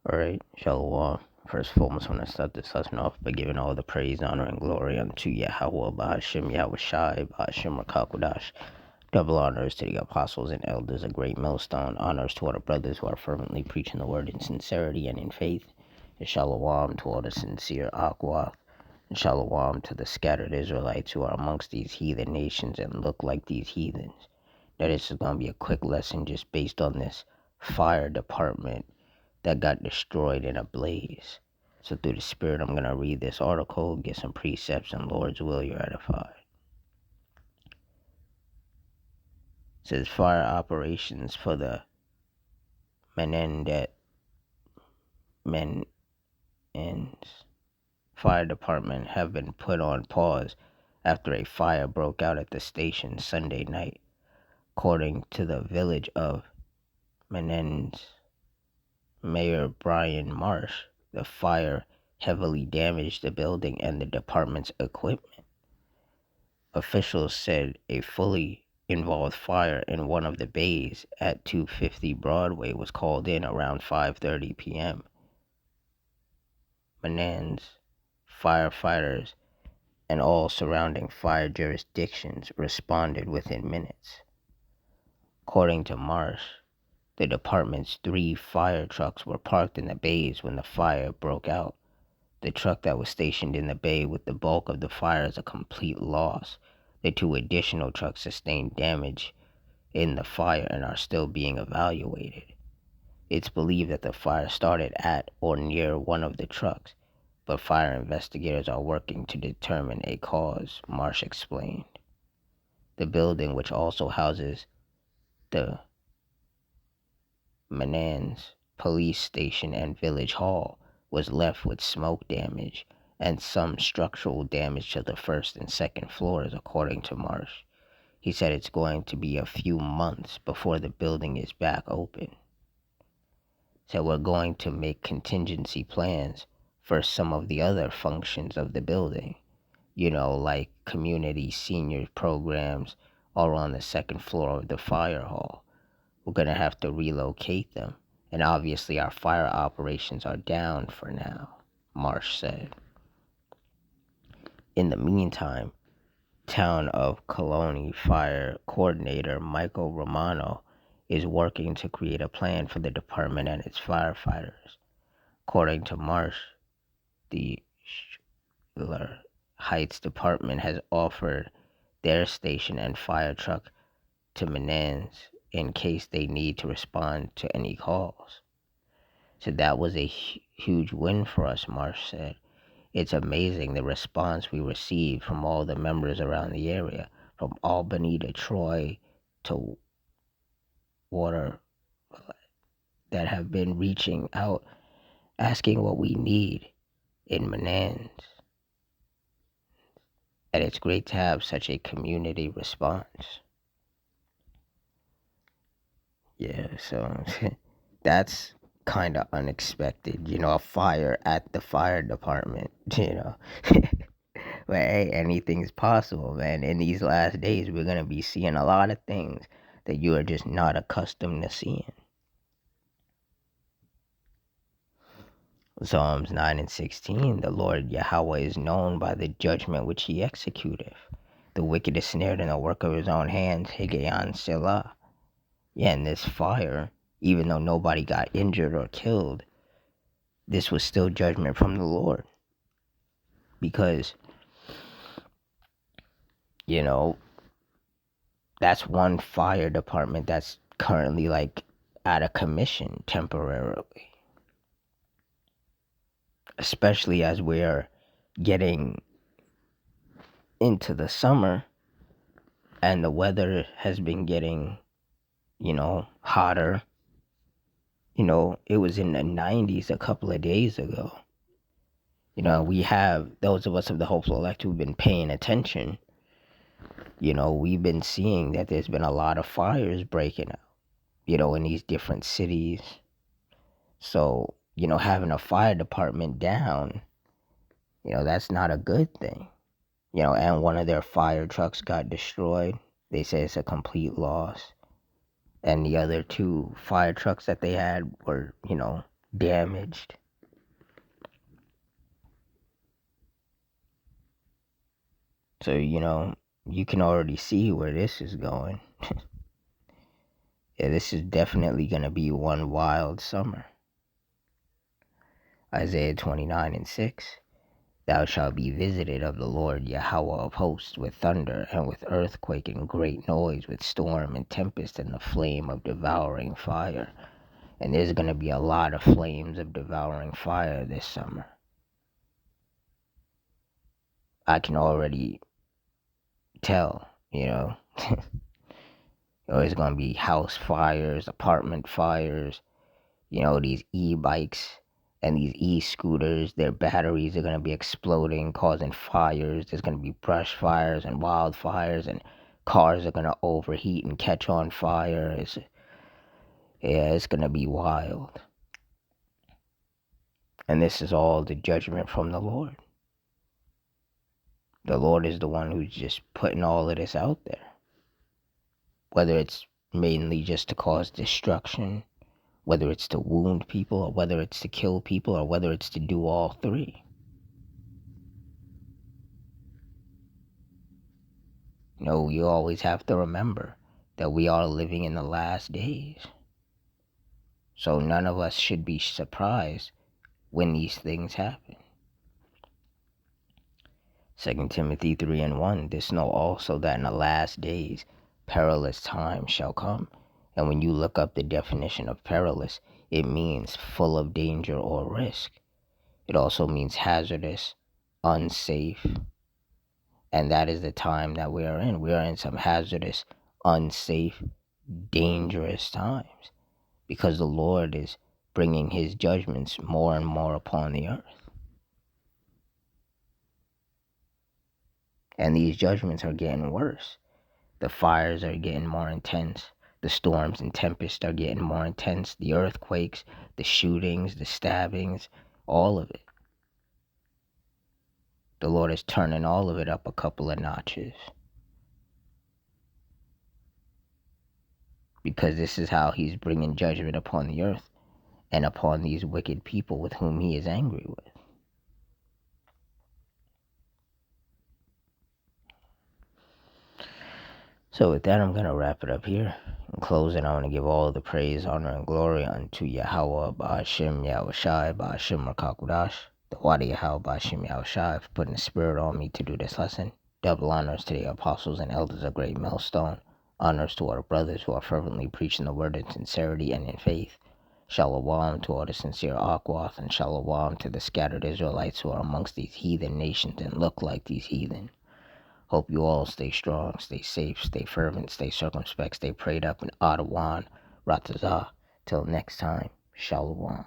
Alright, Shalom. First and foremost, I want to start this lesson off by giving all the praise, honor, and glory unto Yahweh, Bahashim, Yahweh Shai, Bahashim, Rakakwadash. Double honors to the apostles and elders, a great millstone. Honors to all the brothers who are fervently preaching the word in sincerity and in faith. And Shalom to all the sincere Aqua. And Shalom to the scattered Israelites who are amongst these heathen nations and look like these heathens. Now, this is going to be a quick lesson just based on this fire department that got destroyed in a blaze. So through the Spirit, I'm going to read this article, get some precepts, and Lord's will, you're edified. It says fire operations for the Menendez Fire Department have been put on pause after a fire broke out at the station Sunday night. According to the village of Menendez Mayor Brian Marsh, the fire heavily damaged the building and the department's equipment. Officials said a fully involved fire in one of the bays at 250 Broadway was called in around 5:30 p.m. Menendez firefighters and all surrounding fire jurisdictions responded within minutes. According to Marsh, the department's 3 fire trucks were parked in the bays when the fire broke out. The truck that was stationed in the bay with the bulk of the fire is a complete loss. The 2 additional trucks sustained damage in the fire and are still being evaluated. It's believed that the fire started at or near one of the trucks, but fire investigators are working to determine a cause, Marsh explained. The building, which also houses the Menendez police station and village hall, was left with smoke damage and some structural damage to the first and second floors, according to Marsh. He said it's going to be a few months before the building is back open. So we're going to make contingency plans for some of the other functions of the building, like community senior programs are on the second floor of the fire hall. We're going to have to relocate them. And obviously our fire operations are down for now, Marsh said. In the meantime, Town of Colony Fire Coordinator Michael Romano is working to create a plan for the department and its firefighters. According to Marsh, the Schuyler Heights Department has offered their station and fire truck to Menendez in case they need to respond to any calls. So that was a huge win for us, Marsh said. It's amazing the response we received from all the members around the area, from Albany to Troy to Water, that have been reaching out, asking what we need in Menendez. And it's great to have such a community response. Yeah, so that's kind of unexpected, a fire at the fire department, But hey, anything's possible, man. In these last days, we're going to be seeing a lot of things that you are just not accustomed to seeing. Psalms 9 and 16, the Lord Yahweh is known by the judgment which he executeth. The wicked is snared in the work of his own hands, Higgaion Selah. Yeah, and this fire, even though nobody got injured or killed, this was still judgment from the Lord. Because, that's one fire department that's currently out of commission temporarily. Especially as we're getting into the summer and the weather has been getting, hotter. It was in the 90s a couple of days ago. We have, those of us of the Hopeful Elect who've been paying attention, we've been seeing that there's been a lot of fires breaking out, in these different cities. So, having a fire department down, that's not a good thing. And one of their fire trucks got destroyed. They say it's a complete loss. And the other 2 fire trucks that they had were, damaged. So, you can already see where this is going. Yeah, this is definitely going to be one wild summer. Isaiah 29:6. Thou shalt be visited of the Lord Yahweh of hosts with thunder and with earthquake and great noise, with storm and tempest and the flame of devouring fire. And there's going to be a lot of flames of devouring fire this summer. I can already tell, There's going to be house fires, apartment fires, these e-bikes and these e-scooters, their batteries are going to be exploding, causing fires. There's going to be brush fires and wildfires, and cars are going to overheat and catch on fire. It's going to be wild. And this is all the judgment from the Lord. The Lord is the one who's just putting all of this out there. Whether it's mainly just to cause destruction, whether it's to wound people, or whether it's to kill people, or whether it's to do all three. You always have to remember that we are living in the last days. So none of us should be surprised when these things happen. 2 Timothy 3:1. This know also that in the last days perilous times shall come. And when you look up the definition of perilous, it means full of danger or risk. It also means hazardous, unsafe. And that is the time that we are in. We are in some hazardous, unsafe, dangerous times, because the Lord is bringing his judgments more and more upon the earth. And these judgments are getting worse. The fires are getting more intense. The storms and tempests are getting more intense. The earthquakes, the shootings, the stabbings, all of it. The Lord is turning all of it up a couple of notches. Because this is how he's bringing judgment upon the earth and upon these wicked people with whom he is angry with. So with that, I'm going to wrap it up here. In closing, I want to give all the praise, honor, and glory unto Yahweh, Ba'ashem, Yahushai, Ba'ashem, Rakakudash, the Wadi Yahweh, Ba'ashem, Yahushai, for putting the spirit on me to do this lesson. Double honors to the apostles and elders of Great Millstone. Honors to our brothers who are fervently preaching the word in sincerity and in faith. Shalom to all the sincere Akwath, and shalom to the scattered Israelites who are amongst these heathen nations and look like these heathen. Hope you all stay strong, stay safe, stay fervent, stay circumspect, stay prayed up, and Adawan, Ratazah. Till next time, Shalom.